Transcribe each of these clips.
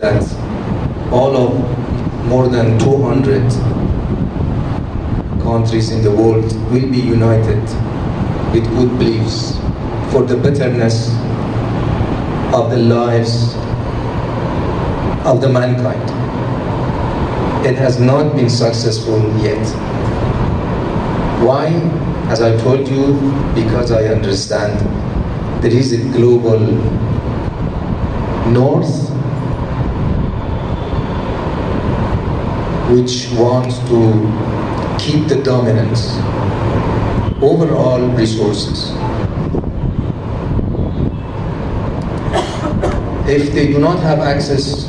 that all of more than 200 countries in the world will be united with good beliefs for the betterness of the lives of the mankind. It has not been successful yet. Why? As I told you, because I understand there is a global north which wants to keep the dominance over all resources. If they do not have access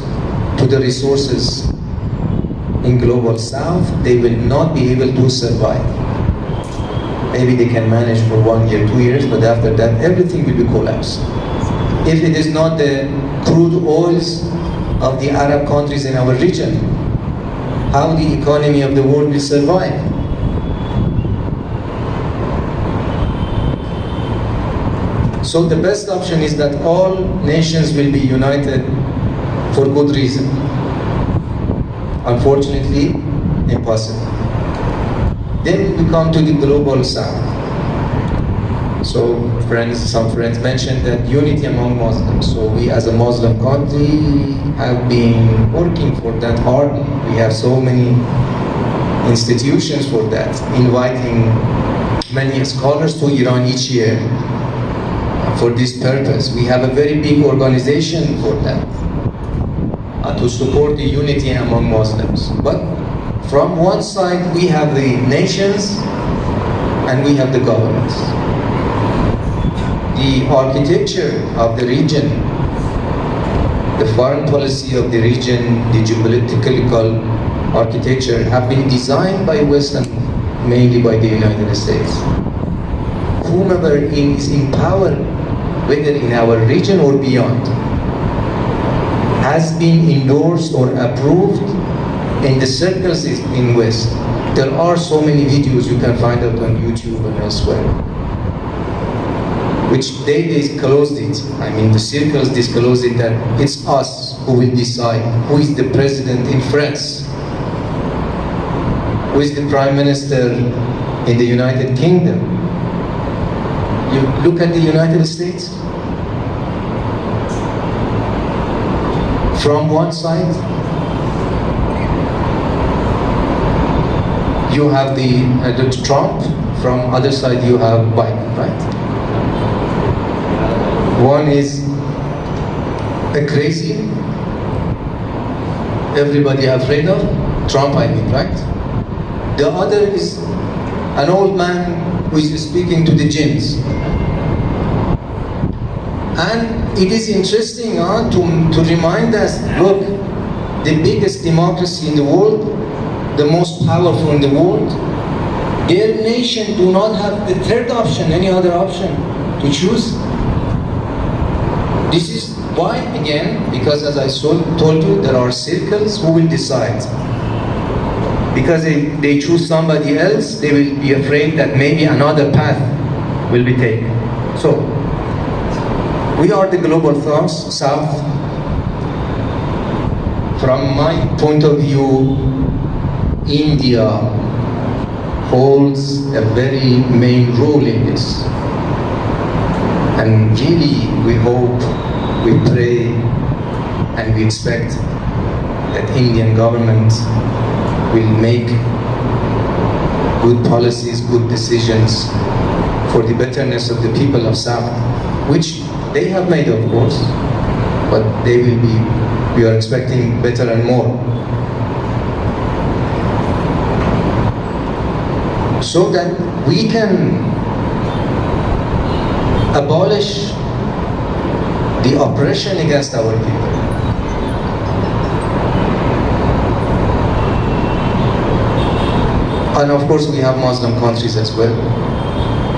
to the resources in global south, they will not be able to survive. Maybe they can manage for 1 year, 2 years, but after that everything will be collapsed. If it is not the crude oils of the Arab countries in our region, how the economy of the world will survive? So the best option is that all nations will be united for good reason. Unfortunately, impossible. Then we come to the global south. So some friends mentioned that unity among Muslims. So we as a Muslim country have been working for that hardly. We have so many institutions for that, inviting many scholars to Iran each year for this purpose. We have a very big organization for that, to support the unity among Muslims. But from one side we have the nations and we have the governments. The architecture of the region, the foreign policy of the region, the geopolitical architecture have been designed by Western, mainly by the United States. Whomever is in power, whether in our region or beyond, has been endorsed or approved in the circles in West. There are so many videos you can find out on YouTube and elsewhere, which they disclosed it. I mean, the circles disclosed it that it's us who will decide who is the president in France, who is the prime minister in the United Kingdom. You look at the United States. From one side, you have the Trump. From other side, you have Biden, right? One is a crazy, everybody afraid of, Trump, I mean, right? The other is an old man who is speaking to the jinns. And it is interesting to remind us, look, the biggest democracy in the world, the most powerful in the world, their nation do not have the third option, any other option to choose. This is why, again, because as I told you, there are circles who will decide. Because if they choose somebody else, they will be afraid that maybe another path will be taken. So, we are the global south. From my point of view, India holds a very main role in this. And really, we hope, we pray, and we expect that Indian government will make good policies, good decisions for the betterness of the people of South, which they have made, of course, but they will be, we are expecting better and more. So that we can abolish the oppression against our people. And of course we have Muslim countries as well.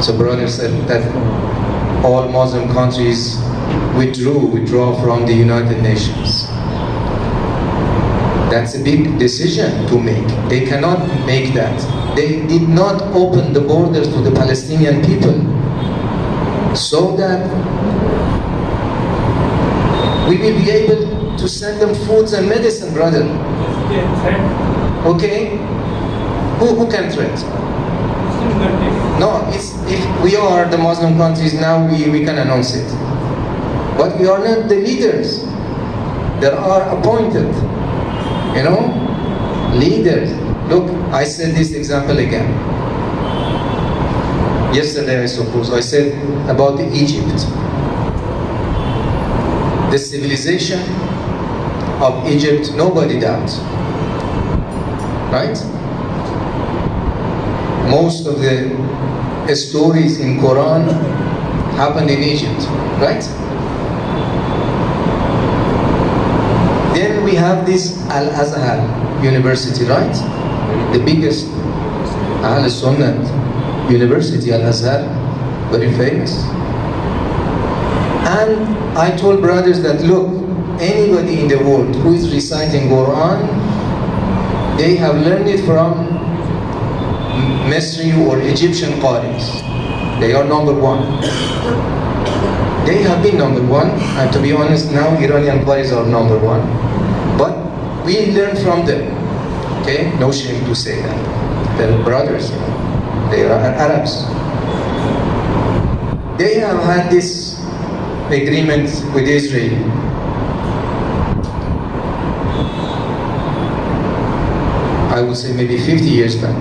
So brother said that all Muslim countries withdraw from the United Nations. That's a big decision to make. They cannot make that. They did not open the borders to the Palestinian people so that we will be able to send them foods and medicine, brother. Okay? Who can threat? No, if we are the Muslim countries now, we can announce it. But we are not the leaders. There are appointed, leaders. Look, I said this example again. Yesterday, I suppose, I said about Egypt. The civilization of Egypt, nobody doubts. Right? Most of the stories in Quran happened in Egypt, right? Then we have this Al-Azhar University, right? The biggest Ahl-Sunnah University, Al-Azhar, very famous. And I told brothers that, look, anybody in the world who is reciting Quran, they have learned it from Misri or Egyptian Qaris. They are number one. They have been number one, and to be honest now, Iranian Qaris are number one. But we learn from them. Okay? No shame to say that. They're brothers. They are Arabs. They have had this agreement with Israel. I would say maybe 50 years back.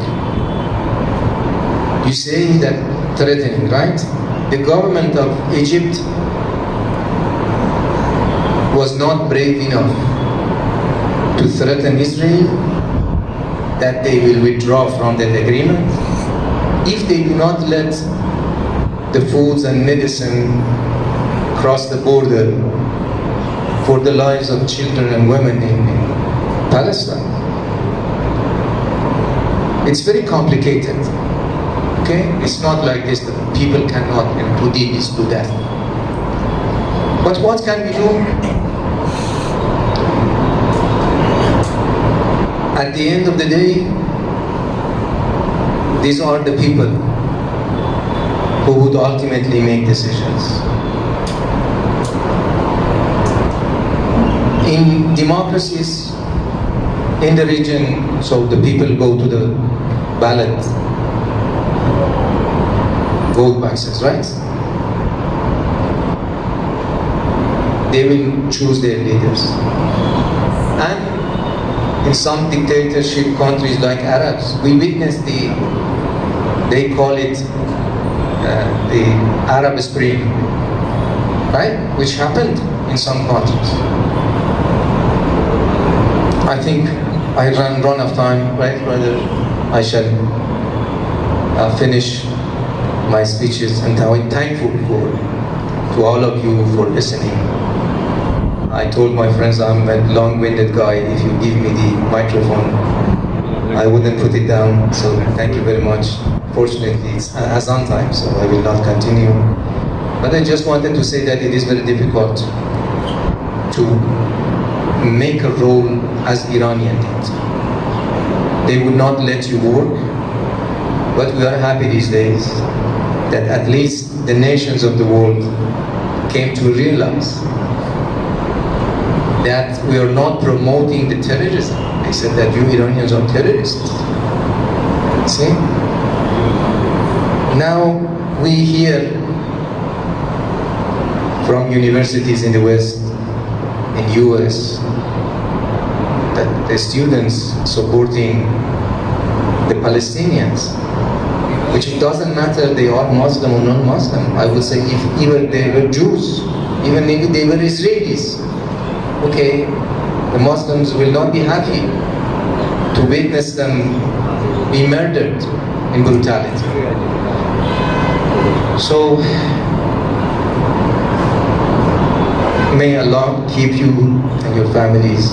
You say that threatening, right? The government of Egypt was not brave enough to threaten Israel that they will withdraw from that agreement if they do not let the foods and medicine cross the border for the lives of children and women in Palestine. It's very complicated. Okay? It's not like this that people cannot do this, do that. But what can we do? At the end of the day, these are the people who would ultimately make decisions. In democracies, in the region, so the people go to the ballot, vote boxes, right? They will choose their leaders. And in some dictatorship countries like Arabs, we witnessed they call it the Arab Spring, right? Which happened in some countries. I think I run out of time, right, brother? I shall finish my speeches, and I'm thankful to all of you for listening. I told my friends I'm a long-winded guy. If you give me the microphone, I wouldn't put it down. So thank you very much. Fortunately, it's Azan time, so I will not continue. But I just wanted to say that it is very difficult to make a role as Iranian did. They would not let you work, but we are happy these days that at least the nations of the world came to realize that we are not promoting the terrorism. They said that you Iranians are terrorists. See? Now we hear from universities in the West, in US, that the students supporting the Palestinians, which it doesn't matter they are Muslim or non-Muslim. I would say if even they were Jews, even if they were Israelis, okay, the Muslims will not be happy to witness them be murdered in brutality. So, may Allah keep you and your families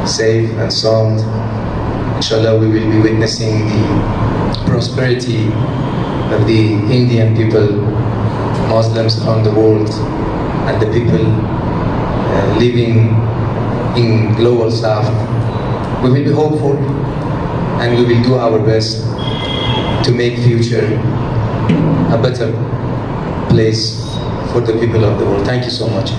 safe and sound. Inshallah, we will be witnessing the prosperity of the Indian people, Muslims around the world, and the people living in global south. We will be hopeful, and we will do our best to make future a better place for the people of the world. Thank you so much.